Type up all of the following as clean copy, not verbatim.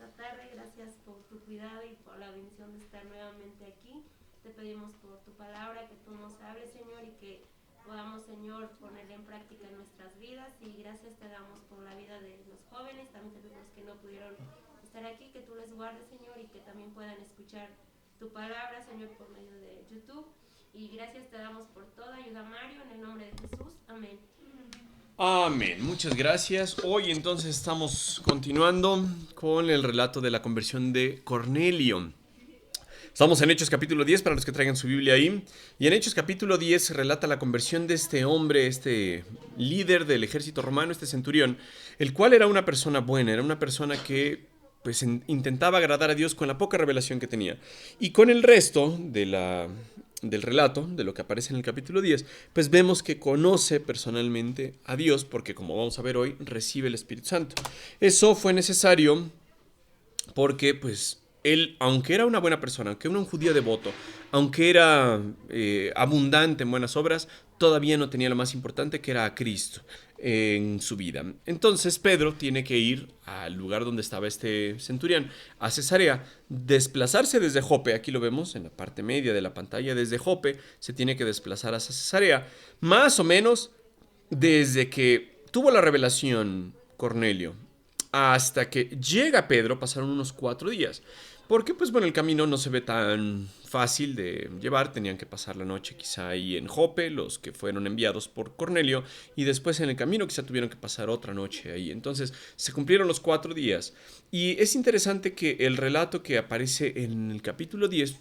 esta tarde. Gracias por tu cuidado y por la bendición de estar nuevamente aquí. Te pedimos por tu palabra que tú nos hables, Señor, y que podamos, Señor, ponerla en práctica en nuestras vidas. Y gracias te damos por la vida de los jóvenes. También te pedimos que no pudieron estar aquí, que tú les guardes, Señor, y que también puedan escuchar tu palabra, Señor, por medio de YouTube. Y gracias te damos por todo. Ayuda a Mario en el nombre de Jesús. Amén. Amén, muchas gracias. Hoy entonces estamos continuando con el relato de la conversión de Cornelio. Estamos en Hechos capítulo 10 para los que traigan su Biblia ahí. Y en Hechos capítulo 10 se relata la conversión de este hombre, este líder del ejército romano, este centurión, el cual era una persona buena, era una persona que pues intentaba agradar a Dios con la poca revelación que tenía. Y con el resto del relato, de lo que aparece en el capítulo 10, pues vemos que conoce personalmente a Dios, porque como vamos a ver hoy, recibe el Espíritu Santo. Eso fue necesario porque pues él, aunque era una buena persona, aunque era un judío devoto, aunque era abundante en buenas obras, todavía no tenía lo más importante, que era a Cristo en su vida. Entonces Pedro tiene que ir al lugar donde estaba este centurión, a Cesarea, desplazarse desde Jope. Aquí lo vemos en la parte media de la pantalla. Desde Jope se tiene que desplazar hasta Cesarea, más o menos desde que tuvo la revelación Cornelio hasta que llega Pedro. Pasaron unos 4 días. Porque, pues bueno, el camino no se ve tan fácil de llevar. Tenían que pasar la noche quizá ahí en Jope, los que fueron enviados por Cornelio. Y después en el camino quizá tuvieron que pasar otra noche ahí. Entonces se cumplieron los 4 días. Y es interesante que el relato que aparece en el capítulo 10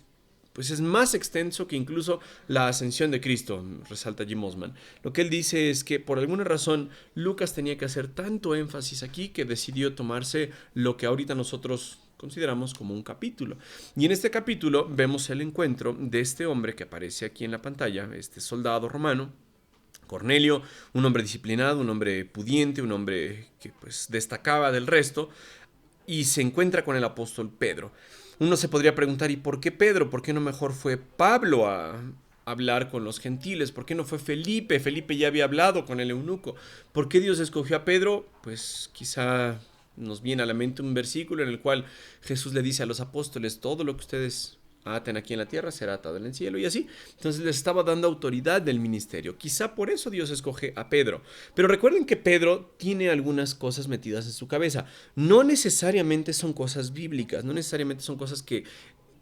pues es más extenso que incluso la ascensión de Cristo, resalta Jim Osman. Lo que él dice es que por alguna razón Lucas tenía que hacer tanto énfasis aquí que decidió tomarse lo que ahorita nosotros consideramos como un capítulo. Y en este capítulo vemos el encuentro de este hombre que aparece aquí en la pantalla, este soldado romano, Cornelio, un hombre disciplinado, un hombre pudiente, un hombre que pues destacaba del resto, y se encuentra con el apóstol Pedro. Uno se podría preguntar, ¿y por qué Pedro? ¿Por qué no mejor fue Pablo a hablar con los gentiles? ¿Por qué no fue Felipe? Felipe ya había hablado con el eunuco. ¿Por qué Dios escogió a Pedro? Pues quizá nos viene a la mente un versículo en el cual Jesús le dice a los apóstoles, todo lo que ustedes aten aquí en la tierra será atado en el cielo, y así. Entonces les estaba dando autoridad del ministerio. Quizá por eso Dios escoge a Pedro. Pero recuerden que Pedro tiene algunas cosas metidas en su cabeza. No necesariamente son cosas bíblicas, no necesariamente son cosas que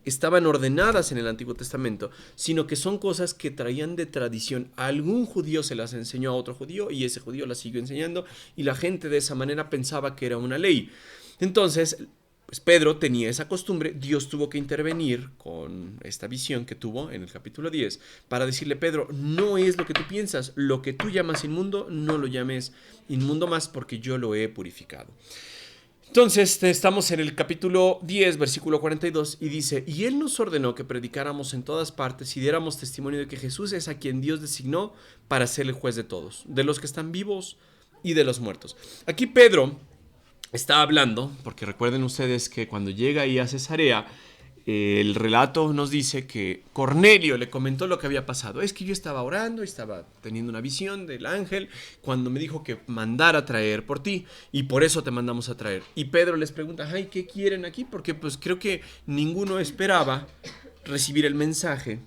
estaban ordenadas en el Antiguo Testamento, sino que son cosas que traían de tradición. A algún judío se las enseñó a otro judío y ese judío las siguió enseñando, y la gente de esa manera pensaba que era una ley. Entonces, pues Pedro tenía esa costumbre. Dios tuvo que intervenir con esta visión que tuvo en el capítulo 10 para decirle, Pedro, no es lo que tú piensas, lo que tú llamas inmundo, no lo llames inmundo más, porque yo lo he purificado. Entonces estamos en el capítulo 10, versículo 42, y dice, y él nos ordenó que predicáramos en todas partes y diéramos testimonio de que Jesús es a quien Dios designó para ser el juez de todos, de los que están vivos y de los muertos. Aquí Pedro está hablando, porque recuerden ustedes que cuando llega ahí a Cesarea, el relato nos dice que Cornelio le comentó lo que había pasado. Es que yo estaba orando, estaba teniendo una visión del ángel cuando me dijo que mandara a traer por ti, y por eso te mandamos a traer. Y Pedro les pregunta, ay, ¿qué quieren aquí? Porque pues creo que ninguno esperaba recibir el mensaje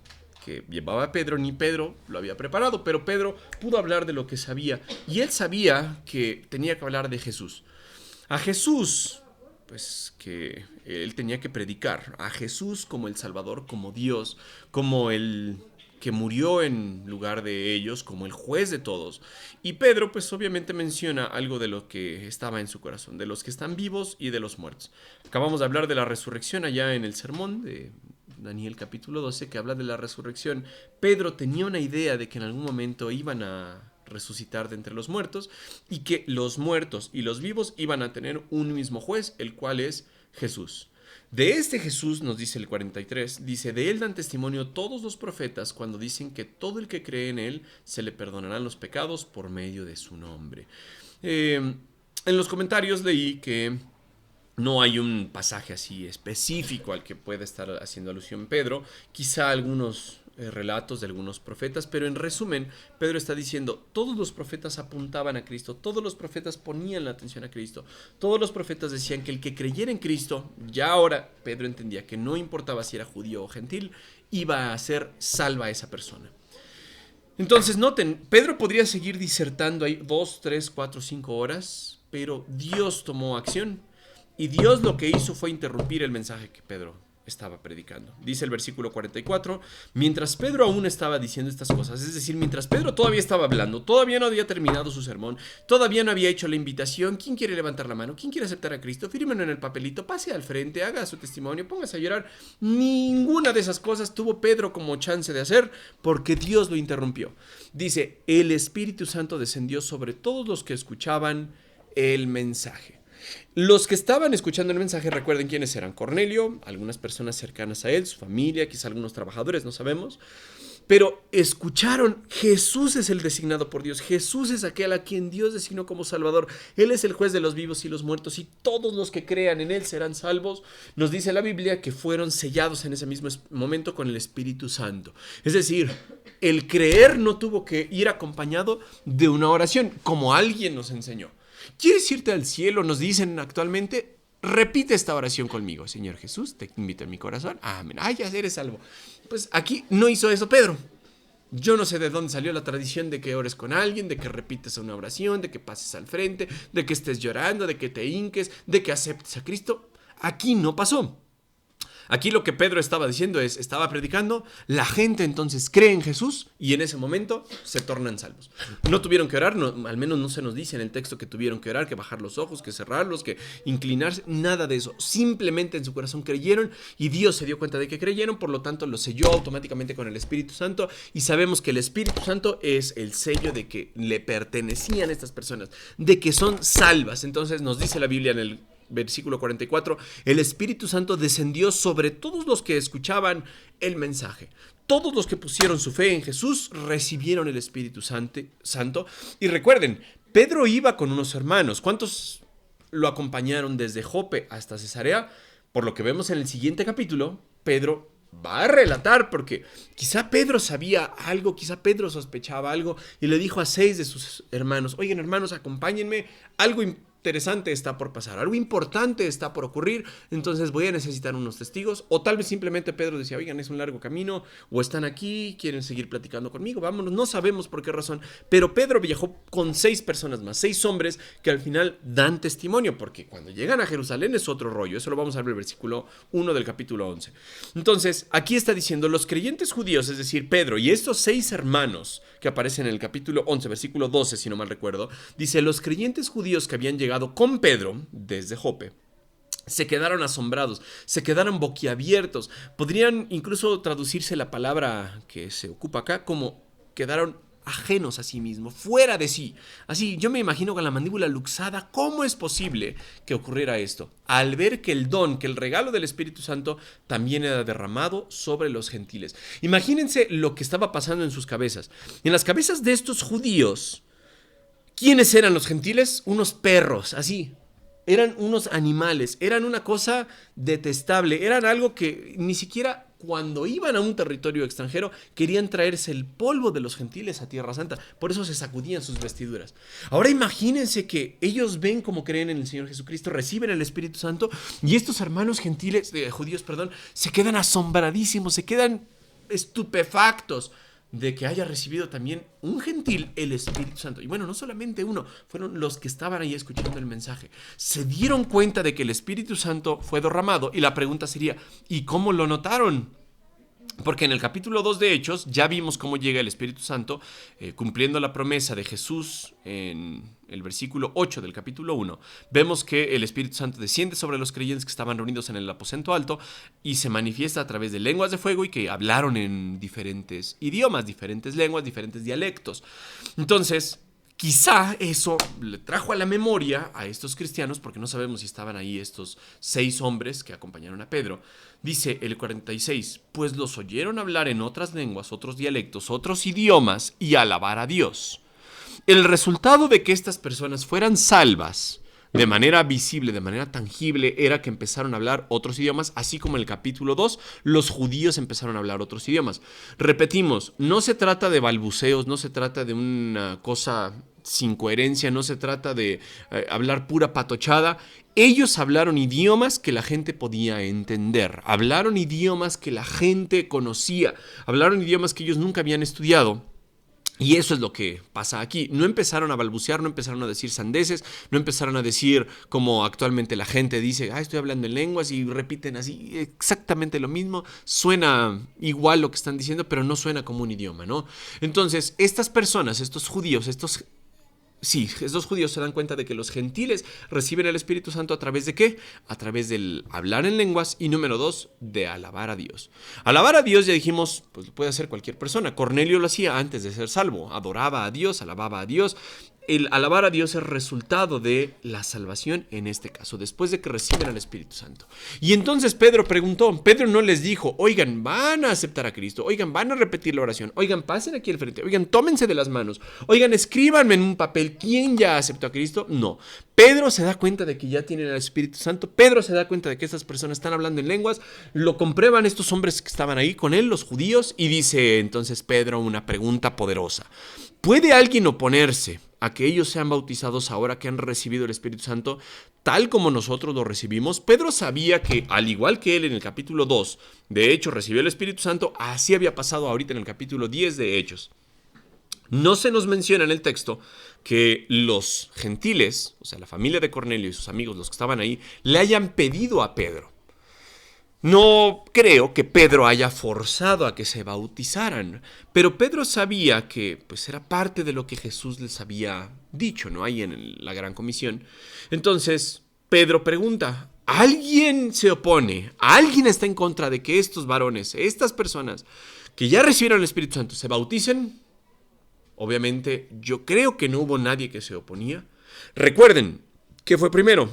que llevaba Pedro, ni Pedro lo había preparado, pero Pedro pudo hablar de lo que sabía, y él sabía que tenía que hablar de Jesús. A Jesús, pues que él tenía que predicar a Jesús como el Salvador, como Dios, como el que murió en lugar de ellos, como el juez de todos. Y Pedro pues obviamente menciona algo de lo que estaba en su corazón, de los que están vivos y de los muertos. Acabamos de hablar de la resurrección allá en el sermón de Daniel capítulo 12, que habla de la resurrección. Pedro tenía una idea de que en algún momento iban a resucitar de entre los muertos, y que los muertos y los vivos iban a tener un mismo juez, el cual es Jesús. De este Jesús, nos dice el 43, dice, de él dan testimonio todos los profetas cuando dicen que todo el que cree en él se le perdonarán los pecados por medio de su nombre. En los comentarios leí que no hay un pasaje así específico al que pueda estar haciendo alusión Pedro. Quizá algunos relatos de algunos profetas, pero en resumen, Pedro está diciendo, todos los profetas apuntaban a Cristo, todos los profetas ponían la atención a Cristo, todos los profetas decían que el que creyera en Cristo, ya ahora Pedro entendía que no importaba si era judío o gentil, iba a ser salva a esa persona. Entonces noten, Pedro podría seguir disertando ahí 2, 3, 4, 5 horas, pero Dios tomó acción y Dios lo que hizo fue interrumpir el mensaje que Pedro estaba predicando. Dice el versículo 44, mientras Pedro aún estaba diciendo estas cosas, es decir, mientras Pedro todavía estaba hablando, todavía no había terminado su sermón, todavía no había hecho la invitación, ¿quién quiere levantar la mano? ¿Quién quiere aceptar a Cristo? Fírmenlo en el papelito, pase al frente, haga su testimonio, póngase a llorar. Ninguna de esas cosas tuvo Pedro como chance de hacer porque Dios lo interrumpió. Dice, el Espíritu Santo descendió sobre todos los que escuchaban el mensaje. Los que estaban escuchando el mensaje, recuerden quiénes eran. Cornelio, algunas personas cercanas a él, su familia, quizá algunos trabajadores, no sabemos. Pero escucharon, Jesús es el designado por Dios. Jesús es aquel a quien Dios designó como Salvador. Él es el juez de los vivos y los muertos y todos los que crean en Él serán salvos. Nos dice la Biblia que fueron sellados en ese mismo momento con el Espíritu Santo. Es decir, el creer no tuvo que ir acompañado de una oración, como alguien nos enseñó. ¿Quieres irte al cielo? Nos dicen actualmente, repite esta oración conmigo. Señor Jesús, te invito en mi corazón. Amén. Ay, ya eres salvo. Pues aquí no hizo eso Pedro. Yo no sé de dónde salió la tradición de que ores con alguien, de que repites una oración, de que pases al frente, de que estés llorando, de que te hinques, de que aceptes a Cristo. Aquí no pasó. Aquí lo que Pedro estaba diciendo es, estaba predicando, la gente entonces cree en Jesús y en ese momento se tornan salvos. No tuvieron que orar, no, al menos no se nos dice en el texto que tuvieron que orar, que bajar los ojos, que cerrarlos, que inclinarse, nada de eso. Simplemente en su corazón creyeron y Dios se dio cuenta de que creyeron, por lo tanto lo selló automáticamente con el Espíritu Santo y sabemos que el Espíritu Santo es el sello de que le pertenecían a estas personas, de que son salvas. Entonces nos dice la Biblia en el versículo 44, el Espíritu Santo descendió sobre todos los que escuchaban el mensaje. Todos los que pusieron su fe en Jesús recibieron el Espíritu Santo. Y recuerden, Pedro iba con unos hermanos. ¿Cuántos lo acompañaron desde Jope hasta Cesarea? Por lo que vemos en el siguiente capítulo, Pedro va a relatar, porque quizá Pedro sabía algo, quizá Pedro sospechaba algo, y le dijo a 6 de sus hermanos, oigan hermanos, acompáñenme, algo interesante está por pasar, algo importante está por ocurrir, entonces voy a necesitar unos testigos. O tal vez simplemente Pedro decía, oigan, es un largo camino, o están aquí, quieren seguir platicando conmigo, vámonos, no sabemos por qué razón, pero Pedro viajó con 6 personas más, 6 hombres que al final dan testimonio, porque cuando llegan a Jerusalén es otro rollo. Eso lo vamos a ver en el versículo 1 del capítulo 11. Entonces, aquí está diciendo, los creyentes judíos, es decir, Pedro y estos 6 hermanos que aparecen en el capítulo 11, versículo 12, si no mal recuerdo, dice, los creyentes judíos que habían llegado con Pedro desde Jope se quedaron asombrados, se quedaron boquiabiertos. Podrían incluso traducirse la palabra que se ocupa acá como quedaron ajenos a sí mismo, fuera de sí. Así, yo me imagino con la mandíbula luxada, ¿cómo es posible que ocurriera esto? Al ver que el don, que el regalo del Espíritu Santo también era derramado sobre los gentiles. Imagínense lo que estaba pasando en sus cabezas. En las cabezas de estos judíos, ¿quiénes eran los gentiles? Unos perros, así. Eran unos animales, eran una cosa detestable, eran algo que ni siquiera cuando iban a un territorio extranjero querían traerse el polvo de los gentiles a Tierra Santa. Por eso se sacudían sus vestiduras. Ahora imagínense que ellos ven como creen en el Señor Jesucristo, reciben el Espíritu Santo y estos hermanos judíos, se quedan asombradísimos, se quedan estupefactos de que haya recibido también un gentil el Espíritu Santo. Y bueno, no solamente uno, fueron los que estaban ahí escuchando el mensaje. Se dieron cuenta de que el Espíritu Santo fue derramado y la pregunta sería, ¿y cómo lo notaron? Porque en el capítulo 2 de Hechos ya vimos cómo llega el Espíritu Santo, cumpliendo la promesa de Jesús en el versículo 8 del capítulo 1. Vemos que el Espíritu Santo desciende sobre los creyentes que estaban reunidos en el aposento alto y se manifiesta a través de lenguas de fuego y que hablaron en diferentes idiomas, diferentes lenguas, diferentes dialectos. Entonces, quizá eso le trajo a la memoria a estos cristianos, porque no sabemos si estaban ahí estos 6 hombres que acompañaron a Pedro. Dice el 46, pues los oyeron hablar en otras lenguas, otros dialectos, otros idiomas y alabar a Dios. El resultado de que estas personas fueran salvas de manera visible, de manera tangible, era que empezaron a hablar otros idiomas, así como en el capítulo 2, los judíos empezaron a hablar otros idiomas. Repetimos, no se trata de balbuceos, no se trata de una cosa sin coherencia, no se trata de hablar pura patochada. Ellos hablaron idiomas que la gente podía entender, hablaron idiomas que la gente conocía, hablaron idiomas que ellos nunca habían estudiado. Y eso es lo que pasa aquí. No empezaron a balbucear, no empezaron a decir sandeces, no empezaron a decir como actualmente la gente dice, estoy hablando en lenguas, y repiten así exactamente lo mismo. Suena igual lo que están diciendo, pero no suena como un idioma, ¿no? Entonces, estas personas, estos judíos, estos judíos se dan cuenta de que los gentiles reciben el Espíritu Santo a través de ¿qué? A través del hablar en lenguas y número 2, de alabar a Dios. Alabar a Dios, ya dijimos, pues lo puede hacer cualquier persona. Cornelio lo hacía antes de ser salvo. Adoraba a Dios, alababa a Dios. El alabar a Dios es resultado de la salvación, en este caso, después de que reciben al Espíritu Santo. Y entonces Pedro preguntó, Pedro no les dijo, oigan, van a aceptar a Cristo, oigan, van a repetir la oración, oigan, pasen aquí al frente, oigan, tómense de las manos, oigan, escríbanme en un papel, ¿quién ya aceptó a Cristo? No. Pedro se da cuenta de que ya tienen el Espíritu Santo, Pedro se da cuenta de que estas personas están hablando en lenguas, lo comprueban estos hombres que estaban ahí con él, los judíos, y dice entonces Pedro una pregunta poderosa. ¿Puede alguien oponerse a que ellos sean bautizados ahora que han recibido el Espíritu Santo, tal como nosotros lo recibimos? Pedro sabía que, al igual que él en el capítulo 2, de Hechos, recibió el Espíritu Santo, así había pasado ahorita en el capítulo 10 de Hechos. No se nos menciona en el texto que los gentiles, o sea, la familia de Cornelio y sus amigos, los que estaban ahí, le hayan pedido a Pedro. No creo que Pedro haya forzado a que se bautizaran, pero Pedro sabía que pues era parte de lo que Jesús les había dicho, ¿no? Ahí en la Gran Comisión. Entonces, Pedro pregunta, ¿alguien se opone? ¿Alguien está en contra de que estos varones, estas personas que ya recibieron el Espíritu Santo, se bauticen? Obviamente, yo creo que no hubo nadie que se oponía. Recuerden, ¿qué fue primero?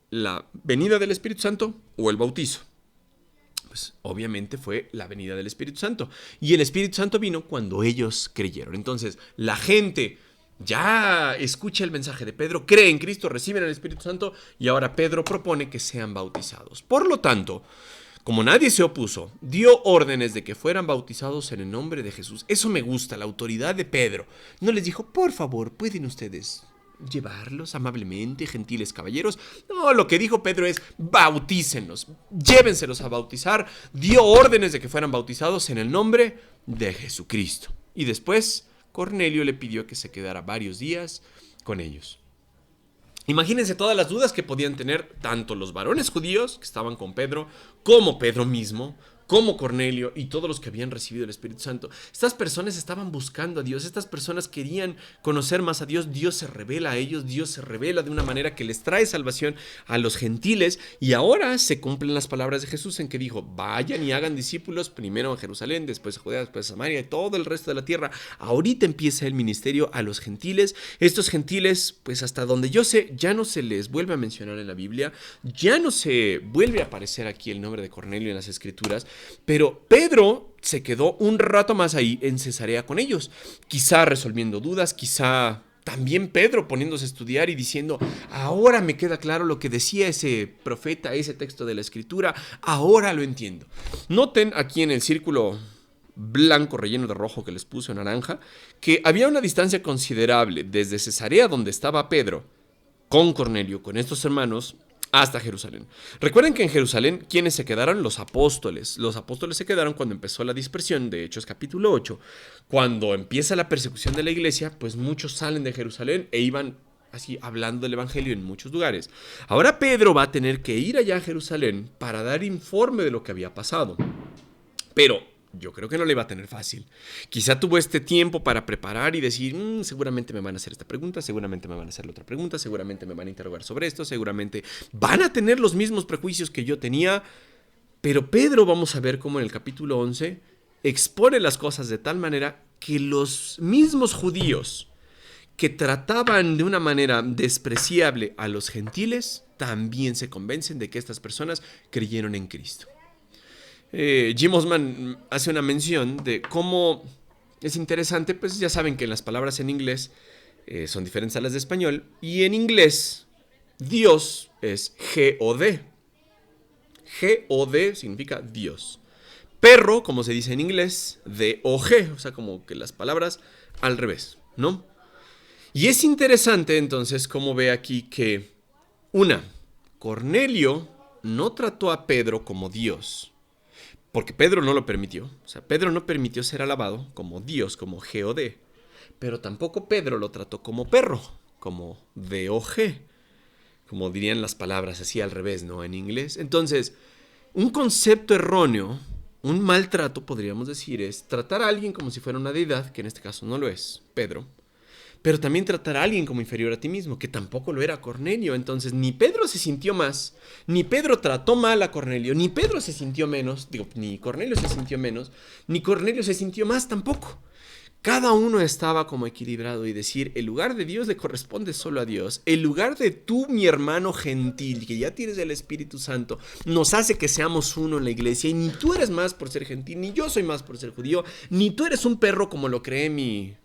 ¿La venida del Espíritu Santo o el bautizo? Pues obviamente fue la venida del Espíritu Santo. Y el Espíritu Santo vino cuando ellos creyeron. Entonces, la gente ya escucha el mensaje de Pedro, cree en Cristo, reciben el Espíritu Santo, y ahora Pedro propone que sean bautizados. Por lo tanto, como nadie se opuso, dio órdenes de que fueran bautizados en el nombre de Jesús. Eso me gusta, la autoridad de Pedro. No les dijo, por favor, ¿pueden ustedes llevarlos amablemente, gentiles caballeros? No, lo que dijo Pedro es, bautícenlos, llévenselos a bautizar. Dio órdenes de que fueran bautizados en el nombre de Jesucristo. Y después Cornelio le pidió que se quedara varios días con ellos. Imagínense todas las dudas que podían tener tanto los varones judíos que estaban con Pedro, como Pedro mismo, como Cornelio y todos los que habían recibido el Espíritu Santo. Estas personas estaban buscando a Dios, estas personas querían conocer más a Dios. Dios se revela a ellos, Dios se revela de una manera que les trae salvación a los gentiles, y ahora se cumplen las palabras de Jesús en que dijo, vayan y hagan discípulos, primero a Jerusalén, después a Judea, después a Samaria y todo el resto de la tierra. Ahorita empieza el ministerio a los gentiles. Estos gentiles, pues hasta donde yo sé, ya no se les vuelve a mencionar en la Biblia, ya no se vuelve a aparecer aquí el nombre de Cornelio en las Escrituras. Pero Pedro se quedó un rato más ahí en Cesarea con ellos, quizá resolviendo dudas, quizá también Pedro poniéndose a estudiar y diciendo, ahora me queda claro lo que decía ese profeta, ese texto de la Escritura, ahora lo entiendo. Noten aquí en el círculo blanco relleno de rojo que les puse en naranja, que había una distancia considerable desde Cesarea, donde estaba Pedro, con Cornelio, con estos hermanos, hasta Jerusalén. Recuerden que en Jerusalén, ¿quiénes se quedaron? Los apóstoles. Los apóstoles se quedaron cuando empezó la dispersión de Hechos capítulo 8. Cuando empieza la persecución de la iglesia, pues muchos salen de Jerusalén e iban así hablando del evangelio en muchos lugares. Ahora Pedro va a tener que ir allá a Jerusalén para dar informe de lo que había pasado. Pero yo creo que no le iba a tener fácil. Quizá tuvo este tiempo para preparar y decir, seguramente me van a hacer esta pregunta, seguramente me van a hacer la otra pregunta, seguramente me van a interrogar sobre esto, seguramente van a tener los mismos prejuicios que yo tenía. Pero Pedro, vamos a ver cómo en el capítulo 11 expone las cosas de tal manera que los mismos judíos que trataban de una manera despreciable a los gentiles también se convencen de que estas personas creyeron en Cristo. Jim Osman hace una mención de cómo es interesante, pues ya saben que las palabras en inglés son diferentes a las de español, y en inglés Dios es G-O-D. G-O-D significa Dios. Perro, como se dice en inglés, D-O-G, o sea, como que las palabras al revés, ¿no? Y es interesante entonces como ve aquí que, Cornelio no trató a Pedro como Dios, porque Pedro no lo permitió. O sea, Pedro no permitió ser alabado como Dios, como G-O-D. Pero tampoco Pedro lo trató como perro, como D-O-G, como dirían las palabras así al revés, ¿no? En inglés. Entonces, un concepto erróneo, un maltrato, podríamos decir, es tratar a alguien como si fuera una deidad, que en este caso no lo es, Pedro, pero también tratar a alguien como inferior a ti mismo, que tampoco lo era Cornelio. Entonces, ni Pedro se sintió más, ni Pedro trató mal a Cornelio, ni Pedro se sintió menos, ni Cornelio se sintió menos, ni Cornelio se sintió más tampoco. Cada uno estaba como equilibrado y decir, el lugar de Dios le corresponde solo a Dios. El lugar de tú, mi hermano gentil, que ya tienes el Espíritu Santo, nos hace que seamos uno en la iglesia. Y ni tú eres más por ser gentil, ni yo soy más por ser judío, ni tú eres un perro como lo cree mi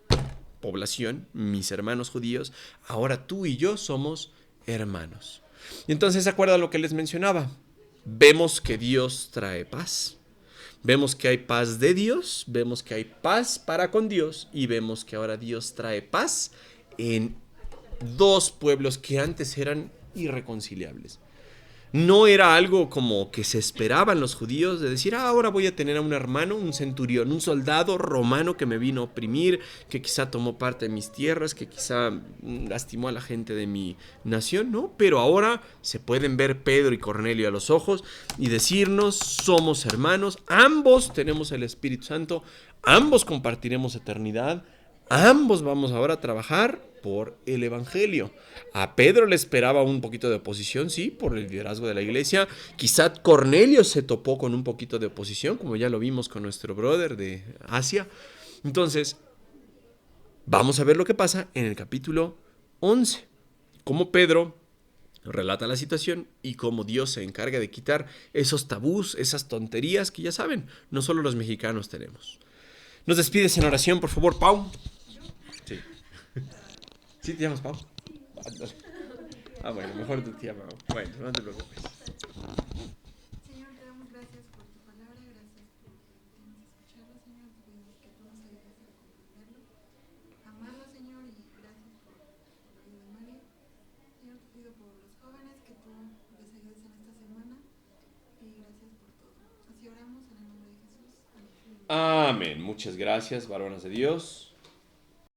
población, mis hermanos judíos. Ahora tú y yo somos hermanos. Y entonces, ¿se acuerdan lo que les mencionaba? Vemos que Dios trae paz. Vemos que hay paz de Dios, vemos que hay paz para con Dios y vemos que ahora Dios trae paz en dos pueblos que antes eran irreconciliables. No era algo como que se esperaban los judíos de decir, ahora voy a tener a un hermano, un centurión, un soldado romano que me vino a oprimir, que quizá tomó parte de mis tierras, que quizá lastimó a la gente de mi nación, ¿no? Pero ahora se pueden ver Pedro y Cornelio a los ojos y decirnos, somos hermanos, ambos tenemos el Espíritu Santo, ambos compartiremos eternidad, ambos vamos ahora a trabajar por el Evangelio. A Pedro le esperaba un poquito de oposición, sí, por el liderazgo de la iglesia. Quizá Cornelio se topó con un poquito de oposición, como ya lo vimos con nuestro brother de Asia. Entonces, vamos a ver lo que pasa en el capítulo 11. Cómo Pedro relata la situación y cómo Dios se encarga de quitar esos tabús, esas tonterías que ya saben, no solo los mexicanos tenemos. Nos despides en oración, por favor, Pau. Sí. ¿Sí te llamas Pau? Ah, bueno, mejor tú te llamas. Bueno, no te preocupes. Señor, te damos gracias por tu palabra, gracias por permitirnos escucharlo, Señor. Te pedimos que tú nos ayudes a comprenderlo, amarlo, Señor, y gracias por la vida de Mario. Señor, te pido por los jóvenes que tú les ayudes en esta semana y gracias por todo. Así oramos en el nombre de Jesús. Amén. Amén. Muchas gracias, varones de Dios.